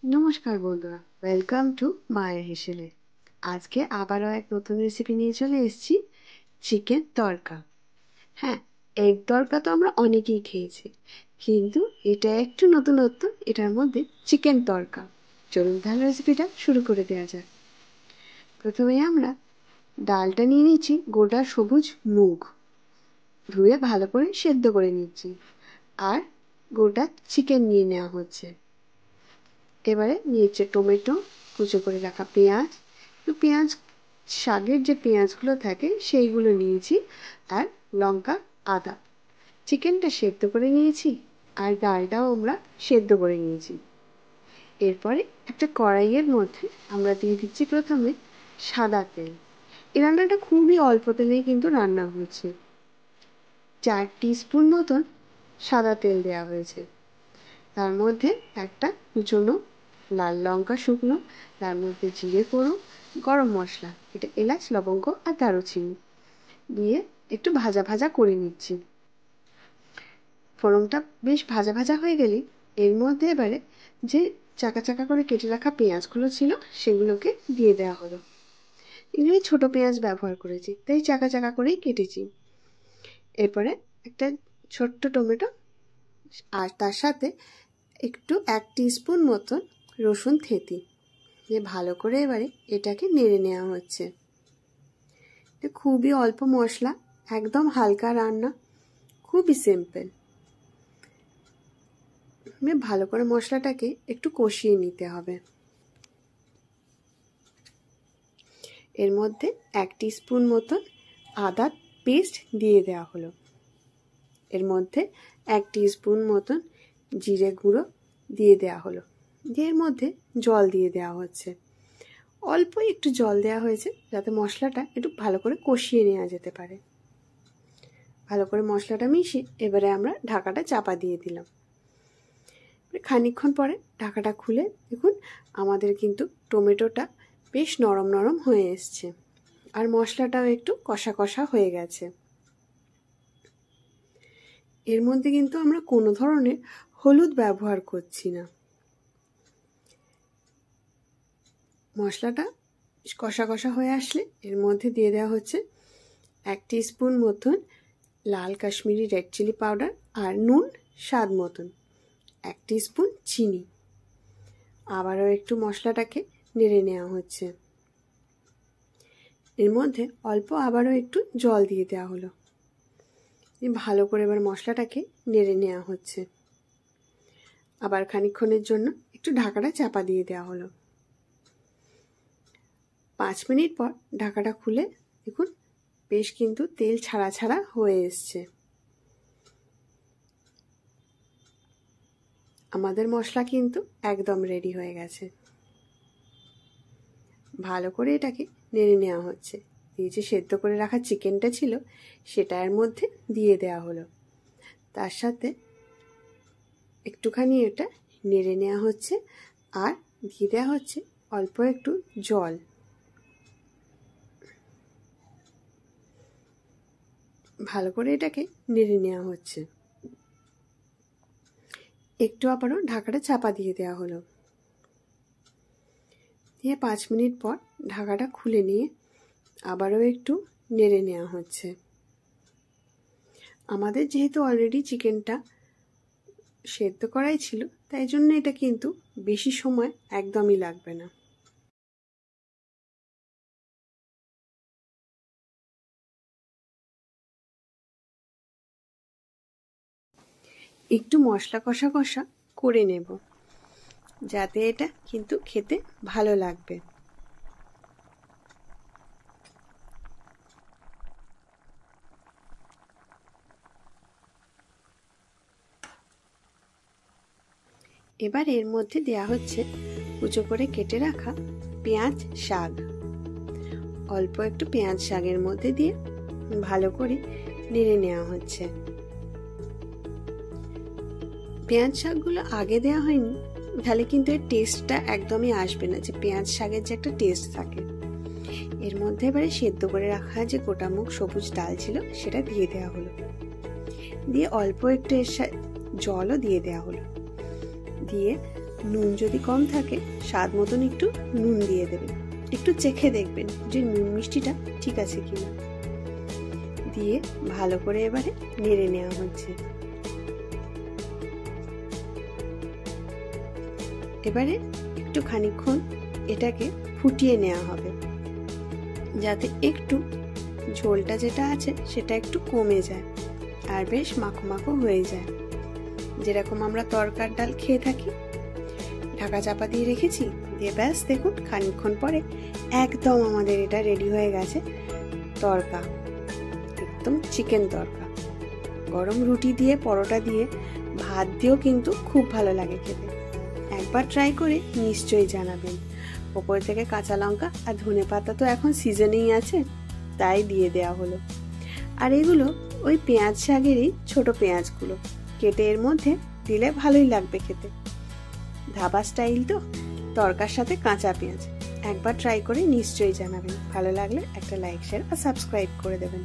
নমস্কার বন্ধুরা, welcome to মায়ের হেসেলে। আজকে আবারও এক নতুন রেসিপি নিয়ে চলে এসেছি, চিকেন তড়কা। হ্যাঁ, এগ তড়কা তো আমরা অনেকেই খেয়েছি, কিন্তু এটা একটু নতুনত্ব। এটার মধ্যে চিকেন তড়কা। চলুন তাহলে রেসিপিটা শুরু করে দেওয়া যাক। প্রথমে আমরা ডালটা নিয়ে নিচ্ছি, গোটা সবুজ মুগ ধুয়ে ভালো করে সেদ্ধ করে নিচ্ছি, আর গোটা চিকেন নিয়ে নেওয়া হচ্ছে। এবারে নিয়েছে টমেটো, কুচো করে রাখা পেঁয়াজ, পেঁয়াজ শাকের যে পেঁয়াজগুলো থাকে সেইগুলো নিয়েছি, আর লঙ্কা, আদা। চিকেনটা সেদ্ধ করে নিয়েছি, আর ডালটাও আমরা সেদ্ধ করে নিয়েছি। এরপরে একটা কড়াইয়ের মধ্যে আমরা দিয়ে দিচ্ছি প্রথমে সাদা তেল। এই রান্নাটা খুবই অল্প তেলেই কিন্তু রান্না হচ্ছে। 4 টিস্পুন মতন সাদা তেল দেওয়া হয়েছে। তার মধ্যে একটা কুচনো লাল লঙ্কা শুকনো, তার মধ্যে জিরে ফোড়ন, গরম মশলা, এটা এলাচ, লবঙ্গ আর দারুচিনি দিয়ে একটু ভাজা ভাজা করে নিচ্ছি। ফোড়নটা বেশ ভাজা ভাজা হয়ে গেলে এর মধ্যে এবারে যে চাকা চাকা করে কেটে রাখা পেঁয়াজগুলো ছিল সেগুলোকে দিয়ে দেওয়া হলো। এগুলো ছোট পেঁয়াজ ব্যবহার করেছি, তাই চাকা চাকা করেই কেটেছি। এরপরে একটা ছোট্ট টমেটো, আর তার সাথে একটু 1 টিস্পুন মতন রসুন থেঁতি দিয়ে ভালো করে এবারে এটাকে নেড়ে নেওয়া হচ্ছে। খুবই অল্প মশলা, একদম হালকা রান্না, খুবই সিম্পল। ভালো করে মশলাটাকে একটু কষিয়ে নিতে হবে। এর মধ্যে 1 টিস্পুন মতন আদা পেস্ট দিয়ে দেওয়া হলো। এর মধ্যে 1 টিস্পুন মতন জিরে গুঁড়ো দিয়ে দেওয়া হলো। দিয়ে এর মধ্যে জল দিয়ে দেওয়া হচ্ছে। অল্প একটু জল দেওয়া হয়েছে যাতে মশলাটা একটু ভালো করে কষিয়ে নেওয়া যেতে পারে। ভালো করে মশলাটা মিশিয়ে এবারে আমরা ঢাকাটা চাপা দিয়ে দিলাম। খানিকক্ষণ পরে ঢাকাটা খুলে দেখুন আমাদের কিন্তু টমেটোটা বেশ নরম নরম হয়ে এসছে, আর মশলাটাও একটু কষা কষা হয়ে গেছে। এর মধ্যে কিন্তু আমরা কোনো ধরনের হলুদ ব্যবহার করছি না। মশলাটা কষা কষা হয়ে আসলে এর মধ্যে দিয়ে দেওয়া হচ্ছে 1 টিস্পুন মতন লাল কাশ্মীরি রেড চিলি পাউডার, আর নুন স্বাদ মতন, 1 টিস্পুন চিনি। আবারও একটু মশলাটাকে নেড়ে নেওয়া হচ্ছে। এর মধ্যে অল্প আবারও একটু জল দিয়ে দেওয়া হলো। ভালো করে এবার মশলাটাকে নেড়ে নেওয়া হচ্ছে। আবার খানিকক্ষণের জন্য একটু ঢাকাটা চাপা দিয়ে দেওয়া হলো। 5 মিনিট পর ঢাকাটা খুলে দেখুন বেশ কিন্তু তেল ছাড়া ছাড়া হয়ে এসছে। আমাদের মশলা কিন্তু একদম রেডি হয়ে গেছে। ভালো করে এটাকে নেড়ে নেওয়া হচ্ছে। এই যে সেদ্ধ করে রাখা চিকেনটা ছিল সেটা এর মধ্যে দিয়ে দেওয়া হলো। তার সাথে একটুখানি এটা নেড়ে নেওয়া হচ্ছে, আর দিয়ে দেওয়া হচ্ছে অল্প একটু জল। ভালো করে এটাকে নেড়ে নেওয়া হচ্ছে। একটু আবারও ঢাকাটা চাপা দিয়ে দেওয়া হলো। দিয়ে 5 মিনিট পর ঢাকাটা খুলে নিয়ে আবারও একটু নেড়ে নেওয়া হচ্ছে। আমাদের যেহেতু অলরেডি চিকেনটা সেদ্ধ করাই ছিল, তাই জন্য এটা কিন্তু বেশি সময় একদমই লাগবে না। একটু মশলা কষা কষা করে নেব, যাতে এটা কিন্তু খেতে ভালো লাগবে। এবার এর মধ্যে দেয়া হচ্ছে কুচো করে কেটে রাখা পেঁয়াজ শাক। অল্প একটু পেঁয়াজ শাকের মধ্যে দিয়ে ভালো করে নেড়ে নেওয়া হচ্ছে। পেঁয়াজ শাকগুলো আগে দেওয়া হয়নি, তাহলে কিন্তু এর টেস্টটা একদমই আসবে না, যে পেঁয়াজ শাকের যে একটা টেস্ট থাকে। এর মধ্যে এবারে সেদ্ধ করে রাখা যে গোটামুগ সবুজ ডাল ছিল সেটা দিয়ে দেওয়া হলো। দিয়ে অল্প একটু এর জলও দিয়ে দেওয়া হলো। দিয়ে নুন যদি কম থাকে স্বাদ মতন একটু নুন দিয়ে দেবেন, একটু চেখে দেখবেন যে নুন মিষ্টিটা ঠিক আছে কিনা। দিয়ে ভালো করে এবারে নেড়ে নেওয়া হচ্ছে। এবারে একটু খানিকক্ষণ এটাকে ফুটিয়ে নেওয়া হবে, যাতে একটু ঝোলটা যেটা আছে সেটা একটু কমে যায় আর বেশ মাখো মাখো হয়ে যায়, যেরকম আমরা তরকার ডাল খেয়ে থাকি। ঢাকা চাপা দিয়ে রেখেছি, দিয়ে ব্যাস দেখুন খানিকক্ষণ পরে একদম আমাদের এটা রেডি হয়ে গেছে তরকা, একদম চিকেন তরকা। গরম রুটি দিয়ে, পরোটা দিয়ে, ভাত দিয়েও কিন্তু খুব ভালো লাগে খেতে। একবার ট্রাই করে নিশ্চয়ই জানাবেন। ওপর থেকে কাঁচা লঙ্কা আর ধনেপাতা তো এখন সিজনেই আছে, তাই দিয়ে দেওয়া হলো। আর এগুলো ওই পেঁয়াজ শাকেরই ছোট পেঁয়াজগুলো কেটে এর মধ্যে দিলে ভালোই লাগবে খেতে। ধাবা স্টাইল তো, তরকার সাথে কাঁচা পেঁয়াজ। একবার ট্রাই করে নিশ্চয়ই জানাবেন। ভালো লাগলে একটা লাইক, শেয়ার আর সাবস্ক্রাইব করে দেবেন।